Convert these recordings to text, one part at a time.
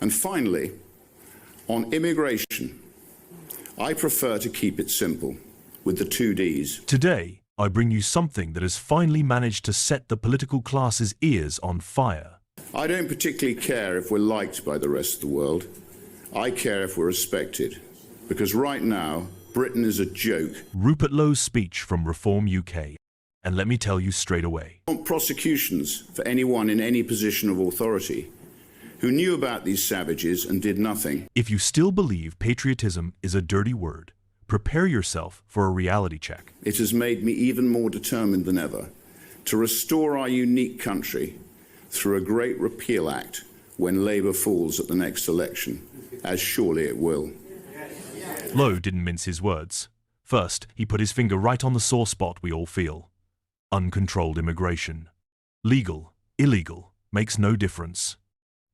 And finally, on immigration, I prefer to keep it simple, with the 2 Ds. Today, I bring you something that has finally managed to set the political class's ears on fire. I don't particularly care if we're liked by the rest of the world. I care if we're respected. Because right now, Britain is a joke. Rupert Lowe's speech from Reform UK. And let me tell you straight away. I want prosecutions for anyone in any position of authority who knew about these savages and did nothing. If you still believe patriotism is a dirty word, prepare yourself for a reality check. It has made me even more determined than ever to restore our unique country through a great repeal act when Labour falls at the next election, as surely it will. Lowe didn't mince his words. First, he put his finger right on the sore spot we all feel. Uncontrolled immigration. Legal, illegal, makes no difference.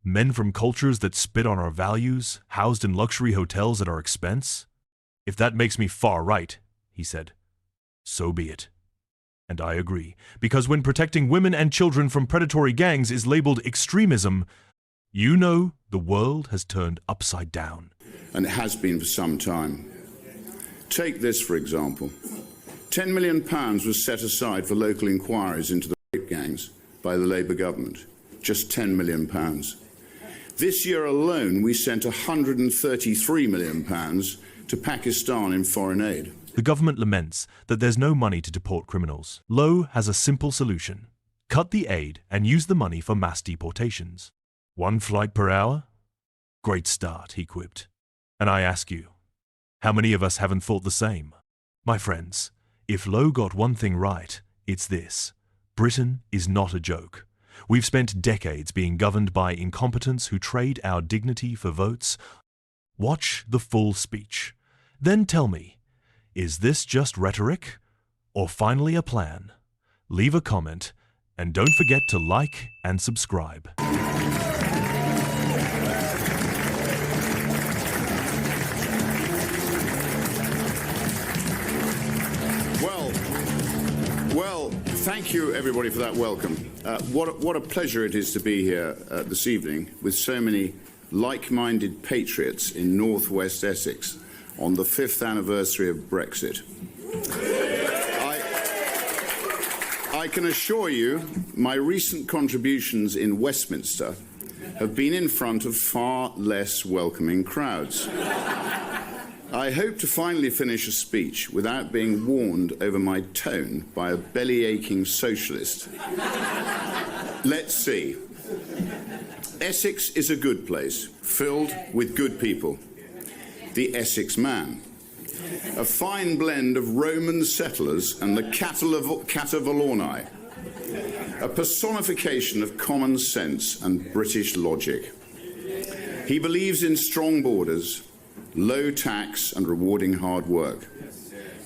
Men from cultures that spit on our values, housed in luxury hotels at our expense? If that makes me far right, he said, so be it. And I agree, because when protecting women and children from predatory gangs is labeled extremism, you know the world has turned upside down. And it has been for some time. Take this, for example. £10 million was set aside for local inquiries into the rape gangs by the Labour government. Just £10 million. This year alone, we sent £133 million to Pakistan in foreign aid. The government laments that there's no money to deport criminals. Lowe has a simple solution. Cut the aid and use the money for mass deportations. 1 flight per hour? Great start, he quipped. And I ask you, how many of us haven't thought the same? My friends, if Lowe got one thing right, it's this. Britain is not a joke. We've spent decades being governed by incompetents who trade our dignity for votes. Watch the full speech. Then tell me, is this just rhetoric or finally a plan? Leave a comment and don't forget to like and subscribe. Well, thank you everybody for that welcome. What a pleasure it is to be here this evening with so many like-minded patriots in northwest Essex on the 5th anniversary of Brexit. I can assure you my recent contributions in Westminster have been in front of far less welcoming crowds. I hope to finally finish a speech without being warned over my tone by a belly-aching socialist. Let's see. Essex is a good place, filled with good people. The Essex man. A fine blend of Roman settlers and the Catavalorni. A personification of common sense and British logic. He believes in strong borders, low tax and rewarding hard work.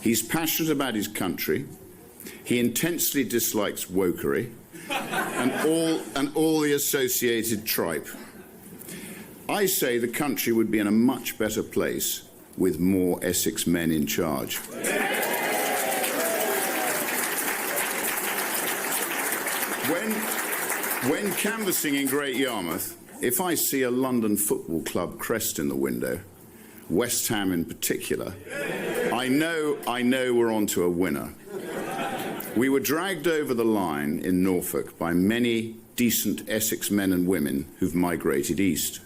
He's passionate about his country. He intensely dislikes wokery and all the associated tripe. I say the country would be in a much better place with more Essex men in charge. When canvassing in Great Yarmouth, if I see a London football club crest in the window, West Ham in particular, I know we're on to a winner. We were dragged over the line in Norfolk by many decent Essex men and women who've migrated east.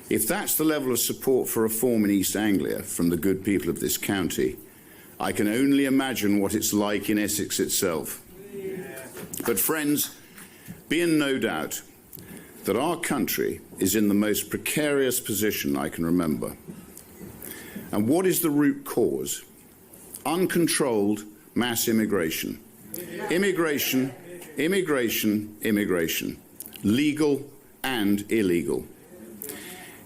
If that's the level of support for reform in East Anglia from the good people of this county, I can only imagine what it's like in Essex itself. But friends, be in no doubt that our country is in the most precarious position I can remember. And what is the root cause? Uncontrolled mass immigration. Immigration, immigration, immigration. Legal and illegal.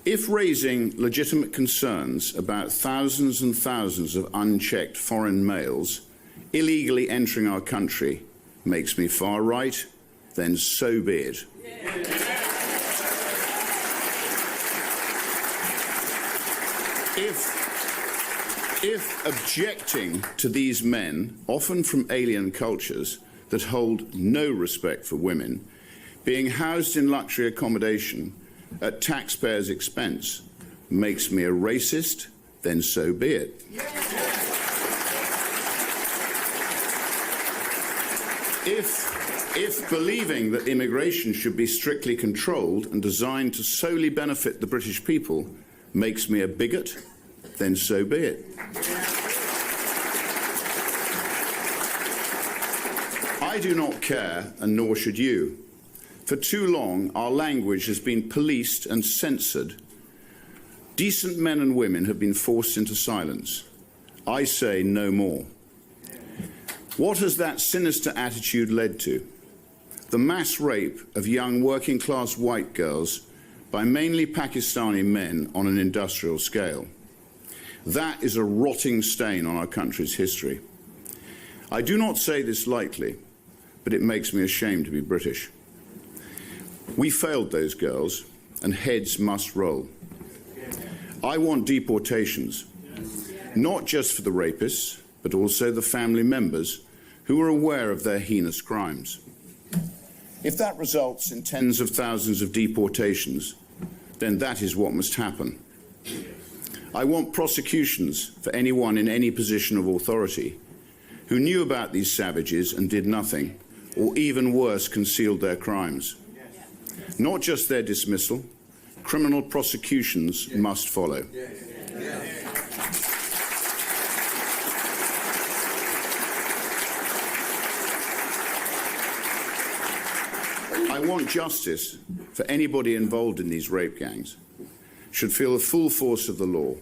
If raising legitimate concerns about thousands and thousands of unchecked foreign males illegally entering our country makes me far right, then so be it. If objecting to these men, often from alien cultures that hold no respect for women, being housed in luxury accommodation at taxpayers' expense makes me a racist, then so be it. If believing that immigration should be strictly controlled and designed to solely benefit the British people makes me a bigot, then so be it. I do not care, and nor should you. For too long, our language has been policed and censored. Decent men and women have been forced into silence. I say no more. What has that sinister attitude led to? The mass rape of young working-class white girls by mainly Pakistani men on an industrial scale. That is a rotting stain on our country's history. I do not say this lightly, but it makes me ashamed to be British. We failed those girls, and heads must roll. I want deportations, not just for the rapists, but also the family members who are aware of their heinous crimes. If that results in tens of thousands of deportations, then that is what must happen. I want prosecutions for anyone in any position of authority who knew about these savages and did nothing, or even worse, concealed their crimes. Not just their dismissal, criminal prosecutions must follow. I want justice for anybody involved in these rape gangs. Should feel the full force of the law.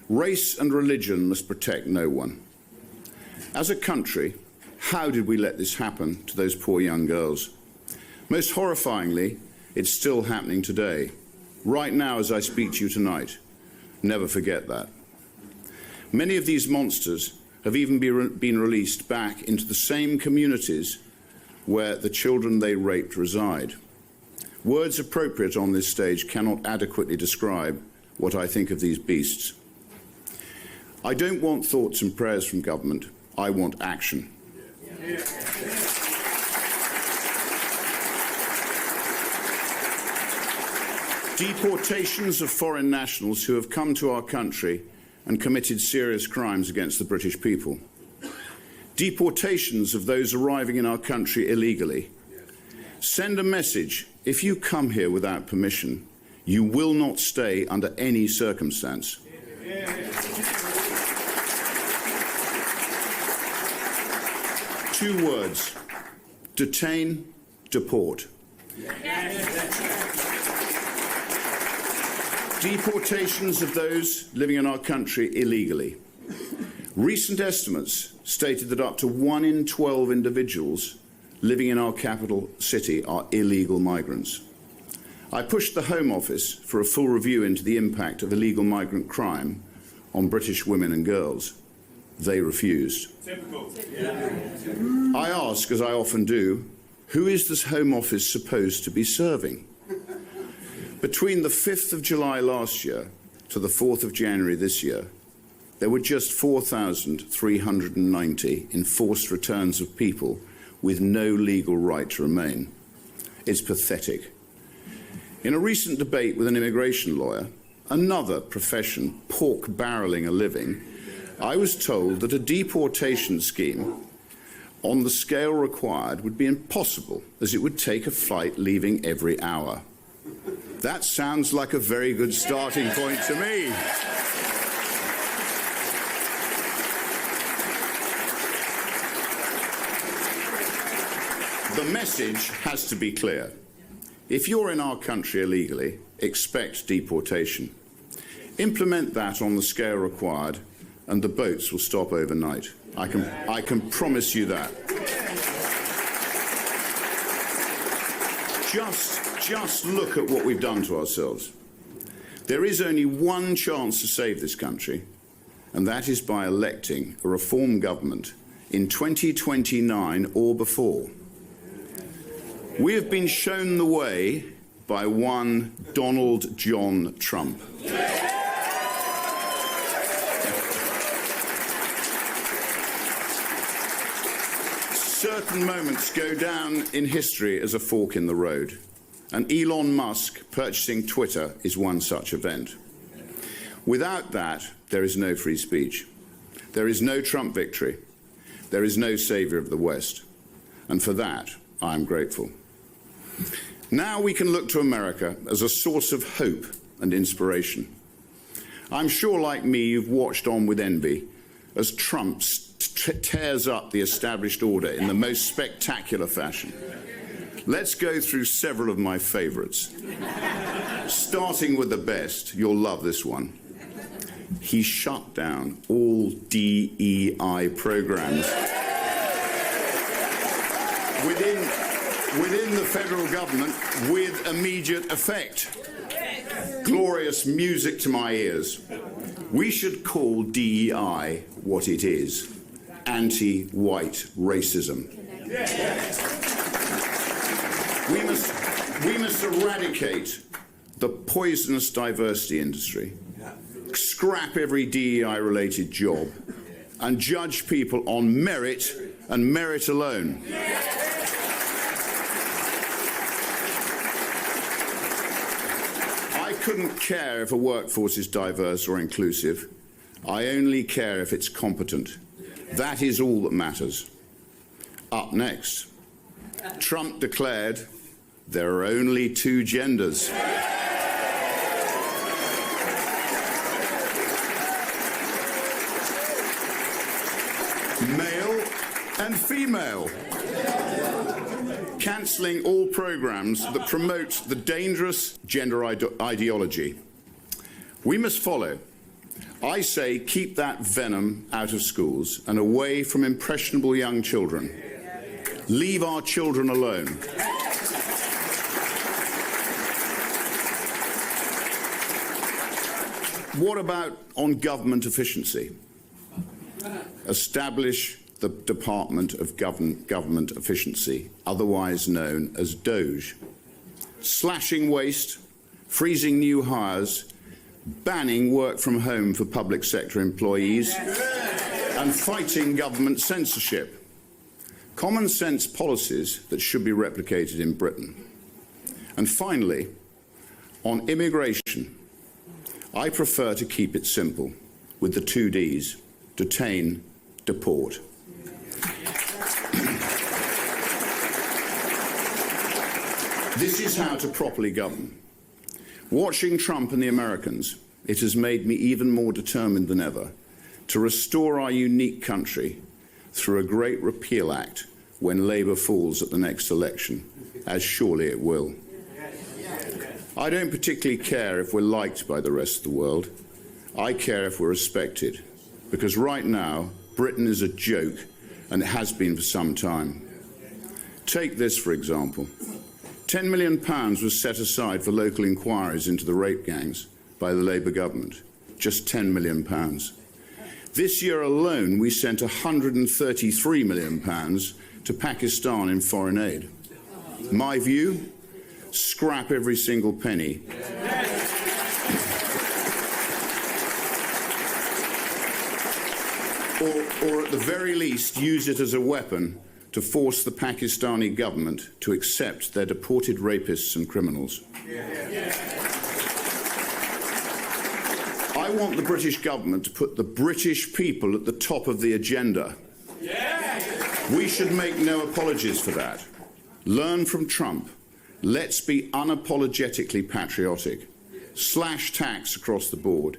Race and religion must protect no one. As a country, how did we let this happen to those poor young girls? Most horrifyingly, it's still happening today. Right now, as I speak to you tonight. Never forget that. Many of these monsters have even been released back into the same communities where the children they raped reside. Words appropriate on this stage cannot adequately describe what I think of these beasts. I don't want thoughts and prayers from government. I want action. Deportations of foreign nationals who have come to our country and committed serious crimes against the British people. Deportations of those arriving in our country illegally. Send a message: if you come here without permission, you will not stay under any circumstance. Two words: detain, deport. Deportations of those living in our country illegally. Recent estimates stated that up to 1 in 12 individuals living in our capital city are illegal migrants. I pushed the Home Office for a full review into the impact of illegal migrant crime on British women and girls. They refused. Typical. I ask, as I often do, who is this Home Office supposed to be serving? Between the 5th of July last year to the 4th of January this year, there were just 4,390 enforced returns of people with no legal right to remain. It's pathetic. In a recent debate with an immigration lawyer, another profession pork-barreling a living, I was told that a deportation scheme on the scale required would be impossible, as it would take a flight leaving every hour. That sounds like a very good starting point to me. The message has to be clear. If you're in our country illegally, expect deportation. Implement that on the scale required, and the boats will stop overnight. I can promise you that. Just look at what we've done to ourselves. There is only one chance to save this country, and that is by electing a reform government in 2029 or before. We have been shown the way by one Donald John Trump. Certain moments go down in history as a fork in the road. and Elon Musk purchasing Twitter is one such event. Without that, there is no free speech. There is no Trump victory. There is no saviour of the West. And for that, I am grateful. Now we can look to America as a source of hope and inspiration. I'm sure, like me, you've watched on with envy as Trump tears up the established order in the most spectacular fashion. Let's go through several of my favourites. Starting with the best, you'll love this one. He shut down all DEI programs within the federal government with immediate effect. Glorious music to my ears. We should call DEI what it is: anti-white racism. We must eradicate the poisonous diversity industry, scrap every DEI-related job, and judge people on merit and merit alone. I couldn't care if a workforce is diverse or inclusive. I only care if it's competent. That is all that matters. Up next, Trump declared there are only two genders. Male and female. Cancelling all programmes that promote the dangerous gender ideology. We must follow. I say keep that venom out of schools and away from impressionable young children. Leave our children alone. What about on government efficiency? Establish the Department of Government Efficiency, otherwise known as DOGE. Slashing waste, freezing new hires, banning work from home for public sector employees, and fighting government censorship. Common sense policies that should be replicated in Britain. And finally, on immigration, I prefer to keep it simple with the two Ds: detain, deport. This is how to properly govern. Watching Trump and the Americans, it has made me even more determined than ever to restore our unique country through a great repeal act when Labour falls at the next election, as surely it will. I don't particularly care if we're liked by the rest of the world. I care if we're respected, because right now Britain is a joke, and it has been for some time. Take this, for example. £10 million was set aside for local inquiries into the rape gangs by the Labour government. Just £10 million. This year alone, we sent £133 million to Pakistan in foreign aid. My view? Scrap every single penny. Or at the very least, use it as a weapon to force the Pakistani government to accept their deported rapists and criminals. I want the British government to put the British people at the top of the agenda. We should make no apologies for that. Learn from Trump. Let's be unapologetically patriotic. Slash tax across the board.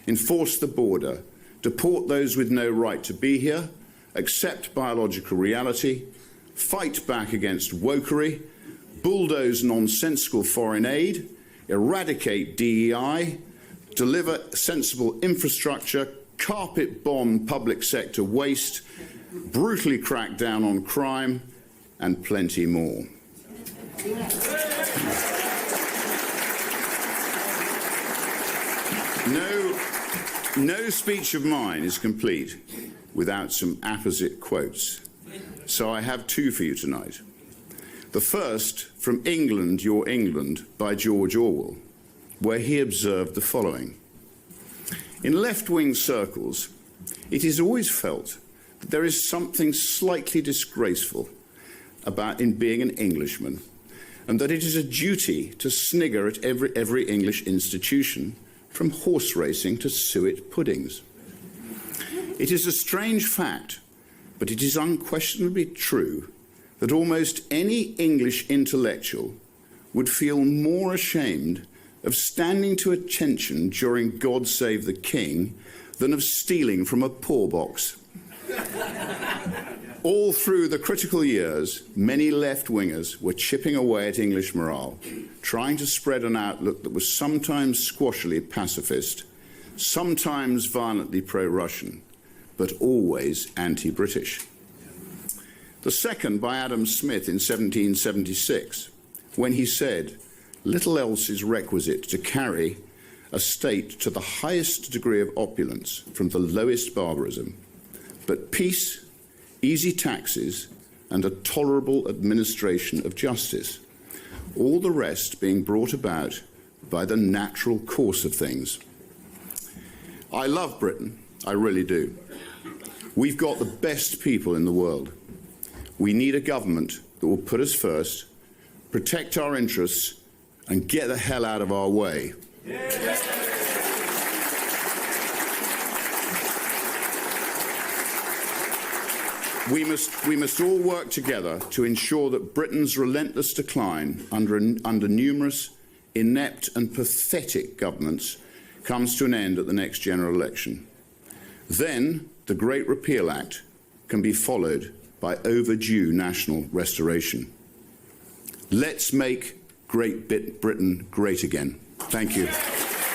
Enforce the border. Deport those with no right to be here. Accept biological reality, fight back against wokery, bulldoze nonsensical foreign aid, eradicate DEI, deliver sensible infrastructure, carpet bomb public sector waste, brutally crack down on crime, and plenty more. No speech of mine is complete without some apposite quotes. So I have two for you tonight. The first, from England, Your England, by George Orwell, where he observed the following. In left-wing circles, it is always felt that there is something slightly disgraceful in being an Englishman, and that it is a duty to snigger at every English institution, from horse racing to suet puddings. It is a strange fact, but it is unquestionably true, that almost any English intellectual would feel more ashamed of standing to attention during God Save the King than of stealing from a poor box. All through the critical years, many left-wingers were chipping away at English morale, trying to spread an outlook that was sometimes squashily pacifist, sometimes violently pro-Russian, but always anti-British. The second by Adam Smith in 1776, when he said, "Little else is requisite to carry a state to the highest degree of opulence from the lowest barbarism, but peace, easy taxes, and a tolerable administration of justice, all the rest being brought about by the natural course of things." I love Britain, I really do. We've got the best people in the world. We need a government that will put us first, protect our interests, and get the hell out of our way. We must all work together to ensure that Britain's relentless decline under numerous inept and pathetic governments comes to an end at the next general election. Then the Great Repeal Act can be followed by overdue national restoration. Let's make Great Britain great again. Thank you.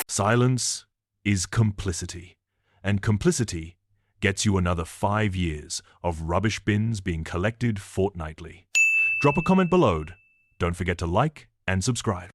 Silence is complicity, and complicity gets you another 5 years of rubbish bins being collected fortnightly. Drop a comment below. Don't forget to like and subscribe.